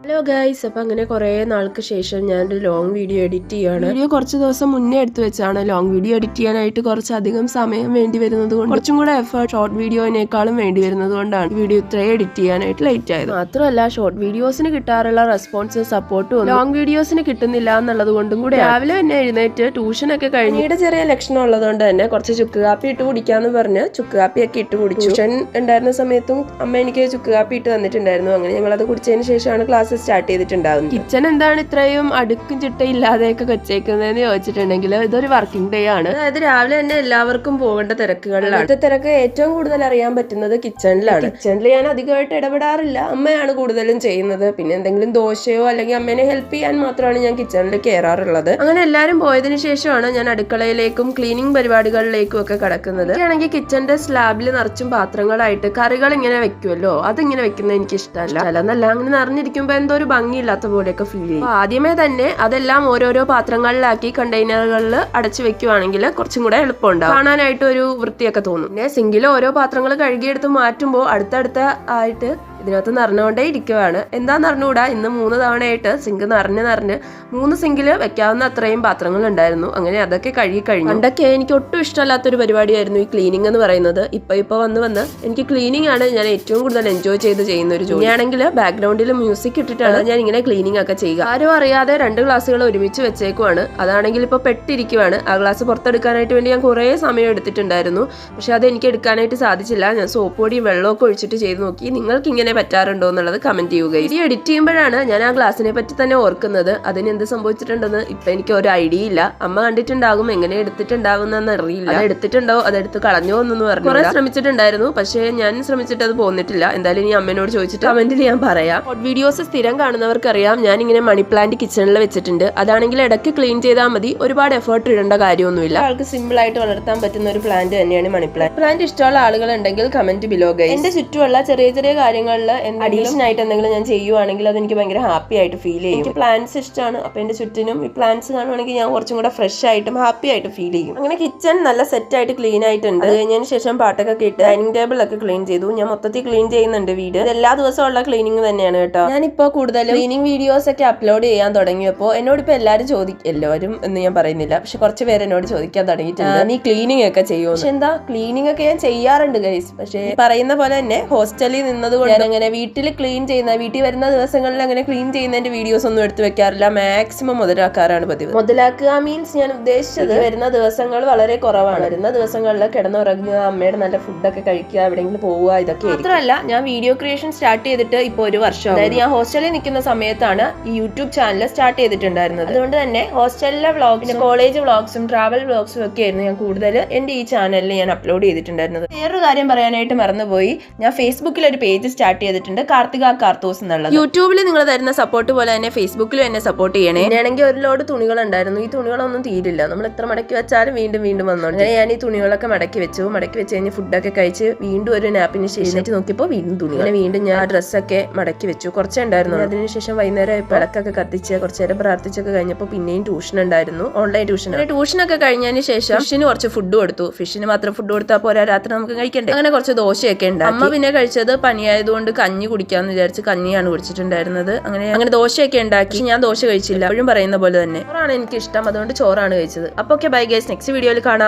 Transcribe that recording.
Hello guys, അപ്പോൾ അങ്ങനെ കുറേ നാൾക്ക് ശേഷം ഞാനൊരു ലോങ് വീഡിയോ എഡിറ്റ് ചെയ്യുകയാണ്. വീഡിയോ കുറച്ച് ദിവസം മുന്നേ എടുത്തു വെച്ചാണ്. ലോങ് വീഡിയോ എഡിറ്റ് ചെയ്യാനായിട്ട് കുറച്ചധികം സമയം വേണ്ടി വരുന്നത് കൊണ്ട്, കുറച്ചും കൂടെ എഫേർട്ട് ഷോർട്ട് വീഡിയോനേക്കാളും വേണ്ടി വരുന്നത് കൊണ്ടാണ് വീഡിയോ ഇത്രയും എഡിറ്റ് ചെയ്യാനായിട്ട് ലേറ്റ് ആയത്. മാത്രമല്ല, ഷോർട്ട് വീഡിയോസിന് കിട്ടാറുള്ള റെസ്പോൺസ് സപ്പോർട്ടും ലോങ് വീഡിയോസിന് കിട്ടുന്നില്ല എന്നുള്ളത് കൊണ്ടും കൂടെ രാവിലെ തന്നെ എഴുന്നേറ്റ് ട്യൂഷനൊക്കെ കഴിഞ്ഞിട്ട് ചെറിയ ലക്ഷണം ഉള്ളതുകൊണ്ട് തന്നെ കുറച്ച് ചുക്ക് കാപ്പി ഇട്ട് കുടിക്കാന്ന് പറഞ്ഞ് ചുക്ക് കാപ്പിയൊക്കെ ഇട്ട് കുടിച്ചു. ട്യൂഷൻ ഉണ്ടായിരുന്ന സമയത്തും അമ്മ എനിക്ക് ചുക്ക് കാപ്പി ഇട്ട് തന്നിട്ടുണ്ടായിരുന്നു. അങ്ങനെ ഞങ്ങളത് കുടിച്ചതിന് ശേഷമാണ് ക്ലാസ് സ്റ്റാർട്ട് ചെയ്തിട്ടുണ്ടാവുന്നത്. കിച്ചൺ എന്താണ് ഇത്രയും അടുക്കും ചിട്ടയില്ലാതെയൊക്കെ വെച്ചേക്കുന്നതെന്ന് ചോദിച്ചിട്ടുണ്ടെങ്കിൽ ഇതൊരു വർക്കിംഗ് ഡേ ആണ്. അതായത് രാവിലെ തന്നെ എല്ലാവർക്കും പോകേണ്ട തിരക്കുകളിലാണ്. അടുത്ത തിരക്ക് ഏറ്റവും കൂടുതൽ അറിയാൻ പറ്റുന്നത് കിച്ചണിലാണ്. കിച്ചണിൽ ഞാൻ അധികമായിട്ട് ഇടപെടാറില്ല, അമ്മയാണ് കൂടുതലും ചെയ്യുന്നത്. പിന്നെ എന്തെങ്കിലും ദോശയോ അല്ലെങ്കിൽ അമ്മേനെ ഹെൽപ്പ് ചെയ്യാൻ മാത്രമാണ് ഞാൻ കിച്ചണിൽ കയറാറുള്ളത്. അങ്ങനെ എല്ലാവരും പോയതിനു ശേഷമാണ് ഞാൻ അടുക്കളയിലേക്കും ക്ലീനിങ് പരിപാടികളിലേക്കും ഒക്കെ കടക്കുന്നത്. ആണെങ്കിൽ കിച്ചണിന്റെ സ്ലാബിൽ നിറച്ചും പാത്രങ്ങളായിട്ട് കറികൾ ഇങ്ങനെ വെക്കുമല്ലോ, അതിങ്ങനെ വെക്കുന്നത് എനിക്ക് ഇഷ്ടമല്ല. ചിലന്നല്ല, അങ്ങനെ നിറഞ്ഞിരിക്കുമ്പോ എന്തോ ഒരു ഭംഗിയില്ലാത്ത പോലെയൊക്കെ ഫീൽ ചെയ്യും. ആദ്യമേ തന്നെ അതെല്ലാം ഓരോരോ പാത്രങ്ങളിലാക്കി കണ്ടെയ്നറുകളിൽ അടച്ചു വെക്കുവാണെങ്കിൽ കുറച്ചും കൂടെ എളുപ്പമുണ്ടാവും, കാണാനായിട്ട് ഒരു വൃത്തിയൊക്കെ തോന്നും. പിന്നെ സിങ്കിൽ ഓരോ പാത്രങ്ങൾ കഴുകിയെടുത്ത് മാറ്റുമ്പോൾ അടുത്തടുത്ത ആയിട്ട് ഇതിനകത്ത് നിറഞ്ഞുകൊണ്ടേ ഇരിക്കുവാണ്. എന്താന്ന് അറിഞ്ഞുകൂടാ, ഇന്ന് 3 തവണയായിട്ട് സിങ്ക് നിറഞ്ഞ് 3 സിങ്കിൽ വെക്കാവുന്ന അത്രയും പാത്രങ്ങൾ ഉണ്ടായിരുന്നു. അങ്ങനെ അതൊക്കെ കഴുകി കഴിഞ്ഞു. പണ്ടൊക്കെ എനിക്ക് ഒട്ടും ഇഷ്ടമല്ലാത്തൊരു പരിപാടിയായിരുന്നു ഈ ക്ലീനിങ് എന്ന് പറയുന്നത്. ഇപ്പൊ വന്ന് എനിക്ക് ക്ലീനിങ് ആണ് ഞാൻ ഏറ്റവും കൂടുതൽ എൻജോയ് ചെയ്ത് ചെയ്യുന്ന ഒരു ജോലിയാണെങ്കിൽ ബാക്ക്ഗ്രൗണ്ടിൽ മ്യൂസിക് ഇട്ടിട്ടാണ് ഞാൻ ഇങ്ങനെ ക്ലീനിങ് ഒക്കെ ചെയ്യുക. ആരും അറിയാതെ 2 ഗ്ലാസ്സുകൾ ഒരുമിച്ച് വെച്ചേക്കുവാണ്. അതാണെങ്കിൽ ഇപ്പൊ പെട്ടിരിക്കുവാണ്. ആ ഗ്ലാസ് പുറത്തെടുക്കാനായിട്ട് വേണ്ടി ഞാൻ കുറേ സമയം എടുത്തിട്ടുണ്ടായിരുന്നു. പക്ഷെ അത് എനിക്ക് എടുക്കാനായിട്ട് സാധിച്ചില്ല. ഞാൻ സോപ്പ് പൊടിയും വെള്ളമൊക്കെ ഒഴിച്ചിട്ട് ചെയ്ത് നോക്കി. നിങ്ങൾക്ക് ഇങ്ങനെ പറ്റാറുണ്ടോ എന്നുള്ളത് കമന്റ് ചെയ്യുക. വീഡിയോ എഡിറ്റ് ചെയ്യുമ്പോഴാണ് ഞാൻ ആ ഗ്ലാസിനെ പറ്റി തന്നെ ഓർക്കുന്നത്. അതിന് എന്ത് സംഭവിച്ചിട്ടുണ്ടെന്ന് ഇപ്പൊ എനിക്ക് ഒരു ഐഡിയ ഇല്ല. അമ്മ കണ്ടിട്ടുണ്ടാകും, എങ്ങനെ എടുത്തിട്ടുണ്ടാകുന്നെന്ന് അറിയില്ല. അത് എടുത്തിട്ടുണ്ടോ അതെടുത്ത് കളഞ്ഞോ എന്നൊന്ന് പറഞ്ഞു. കുറെ ശ്രമിച്ചിട്ടുണ്ടായിരുന്നു, പക്ഷേ ഞാൻ ശ്രമിച്ചിട്ട് അത് പോന്നിട്ടില്ല. എന്തായാലും ഇനി അമ്മേനോട് ചോദിച്ചിട്ട് കമന്റിൽ ഞാൻ പറയാം. ഷോർട്ട് വീഡിയോസ് സ്ഥിരം കാണുന്നവർക്കറിയാം, ഞാൻ ഇങ്ങനെ മണി പ്ലാന്റ് കിച്ചണിൽ വെച്ചിട്ടുണ്ട്. അതാണെങ്കിൽ ഇടയ്ക്ക് ക്ലീൻ ചെയ്താൽ മതി, ഒരുപാട് എഫേർട്ട് ഇടേണ്ട കാര്യമൊന്നുമില്ല. ആൾക്ക് സിമ്പിൾ ആയിട്ട് വളർത്താൻ പറ്റുന്ന ഒരു പ്ലാന്റ് തന്നെയാണ് മണി പ്ലാന്റ്. പ്ലാന്റ് ഇഷ്ടമുള്ള ആളുകൾ ഉണ്ടെങ്കിൽ കമന്റ് ബിലോ ഗൈസ്. എന്റെ ചുറ്റുമുള്ള ചെറിയ ചെറിയ കാര്യങ്ങളിൽ അഡീഷണൽ ആയിട്ട് എന്തെങ്കിലും ഞാൻ ചെയ്യുവാണെങ്കിൽ അത് എനിക്ക് ഭയങ്കര ഹാപ്പി ആയിട്ട് ഫീൽ ചെയ്യും. എനിക്ക് പ്ലാന്റ്സ് ഇഷ്ടമാണ്. അപ്പൊ എന്റെ ചുറ്റിനും ഈ പ്ലാന്റ്സ് കാണുവാണെങ്കിൽ ഞാൻ കുറച്ചും കൂടെ ഫ്രഷ് ആയിട്ടും ഹാപ്പി ആയിട്ട് ഫീൽ ചെയ്യും. അങ്ങനെ കിച്ചൺ നല്ല സെറ്റ് ആയിട്ട് ക്ലീൻ ആയിട്ടുണ്ട്. അത് കഴിഞ്ഞതിന് ശേഷം പാട്ടൊക്കെ കേട്ട് ഡൈനിങ് ടേബിൾ ഒക്കെ ക്ലീൻ ചെയ്തു. ഞാൻ മൊത്തത്തിൽ ക്ലീൻ ചെയ്യുന്നുണ്ട് വീട്. എല്ലാ ദിവസവും ഉള്ള ക്ലീനിങ് തന്നെയാണ് കേട്ടോ. ഞാനിപ്പോ കൂടുതലും ക്ലീനിങ് വീഡിയോസ് ഒക്കെ അപ്ലോഡ് ചെയ്യാൻ തുടങ്ങിയപ്പോൾ എന്നോട് ഇപ്പൊ എല്ലാവരും എന്ന് ഞാൻ പറയുന്നില്ല, പക്ഷെ കുറച്ച് പേര് എന്നോട് ചോദിക്കാൻ തുടങ്ങിയിട്ടുണ്ട്, നീ ക്ലീനിങ് ഒക്കെ ചെയ്യുമോ? പക്ഷെ എന്താ, ക്ലീനിങ് ഒക്കെ ഞാൻ ചെയ്യാറുണ്ട് ഗൈസ്. പക്ഷെ പറയുന്ന പോലെ തന്നെ ഹോസ്റ്റലിൽ നിന്നതുകൊണ്ട് ഞാൻ അങ്ങനെ വീട്ടിൽ വരുന്ന ദിവസങ്ങളിൽ അങ്ങനെ ക്ലീൻ ചെയ്യുന്നതിന്റെ വീഡിയോസ് ഒന്നും എടുത്തു വെക്കാറില്ല. മാക്സിമം മുതലാക്കാറാണ് പതിവ്. മുതലാക്കുക മീൻസ് ഞാൻ ഉദ്ദേശിച്ചത് വരുന്ന ദിവസങ്ങൾ വളരെ കുറവാണ്. വരുന്ന ദിവസങ്ങളിൽ കിടന്നുറങ്ങുക, അമ്മയുടെ നല്ല ഫുഡൊക്കെ കഴിക്കുക, എവിടെയെങ്കിലും പോവുക, ഇതൊക്കെ മാത്രമല്ല ഞാൻ വീഡിയോ ക്രിയേഷൻ സ്റ്റാർട്ട് ചെയ്തിട്ട് ഇപ്പോൾ 1 വർഷം. അതായത് ഞാൻ ഹോസ്റ്റലിൽ നിൽക്കുന്ന സമയത്താണ് ഈ യൂട്യൂബ് ചാനൽ സ്റ്റാർട്ട് ചെയ്തിട്ടുണ്ടായിരുന്നത്. അതുകൊണ്ട് തന്നെ ഹോസ്റ്റലിലെ വ്ളോഗ്സും കോളേജ് വ്ളോഗ്സും ട്രാവൽ വ്ളോഗ്സും ഒക്കെ ആയിരുന്നു ഞാൻ കൂടുതൽ എന്റെ ഈ ചാനലിൽ ഞാൻ അപ്ലോഡ് ചെയ്തിട്ടുണ്ടായിരുന്നത്. വേറൊരു കാര്യം പറയാനായിട്ട് മറന്നുപോയി, ഞാൻ ഫേസ്ബുക്കിൽ ഒരു പേജ് സ്റ്റാർട്ട് ചെയ്തിട്ടുണ്ട്, കാർത്തിക കാർത്തോസ് എന്നുള്ളത്. യൂട്യൂബിൽ നിങ്ങൾ തരുന്ന സപ്പോർട്ട് പോലെ തന്നെ ഫേസ്ബുക്കിലും എന്നെ സപ്പോർട്ട് ചെയ്യണേ. ഞാനാണെങ്കിൽ ഒരു ലോഡ് തുണികൾ ഉണ്ടായിരുന്നു. ഈ തുണികളൊന്നും തീരില്ല, നമ്മൾ എത്ര മടക്കി വെച്ചാലും വീണ്ടും വന്നോണ്ട് ഞാൻ ഈ തുണികളൊക്കെ മടക്കി വെച്ച് കഴിഞ്ഞ് ഫുഡൊക്കെ കഴിച്ച് വീണ്ടും ഒരു നാപ്പിന് ശേഷം നോക്കിയപ്പോൾ വീണ്ടും തുണികൾ. വീണ്ടും ഞാൻ ഡ്രസ്സൊക്കെ മടക്കി വെച്ചു. കുറച്ചേ ഉണ്ടായിരുന്നു. അതിനുശേഷം വൈകുന്നേരം വിളക്കൊക്കെ കത്തിച്ച് കുറച്ചു നേരം പ്രാർത്ഥിച്ചൊക്കെ കഴിഞ്ഞപ്പോൾ പിന്നെയും ട്യൂഷൻ ഉണ്ടായിരുന്നു, ഓൺലൈൻ ട്യൂഷൻ. ട്യൂഷനൊക്കെ കഴിഞ്ഞതിന് ശേഷം ഫിഷിന് കുറച്ച് ഫുഡ് കൊടുത്തു. ഫിഷിന് മാത്രം ഫുഡ് കൊടുത്താൽ പോരാ, രാത്രി നമുക്ക് കഴിക്കണ്ടേ. അങ്ങനെ കുറച്ച് ദോശയൊക്കെ ഉണ്ട്. അമ്മ പിന്നെ കഴിച്ചത് പനിയായതുകൊണ്ട് കഞ്ഞി കുടിക്കാന്ന് വിചാരിച്ച് കഞ്ഞിയാണ് കുടിച്ചിട്ടുണ്ടായിരുന്നത്. അങ്ങനെ ദോശയൊക്കെ ഉണ്ടാക്കി. ഞാൻ ദോശ കഴിച്ചില്ല, എപ്പോഴും പറയുന്ന പോലെ തന്നെ ചോറാണ് എനിക്ക് ഇഷ്ടം, അതുകൊണ്ട് ചോറാണ് കഴിച്ചത്. അപ്പൊ ഓക്കെ, ബൈ ഗൈസ്, നെക്സ്റ്റ് വീഡിയോയിൽ കാണാം.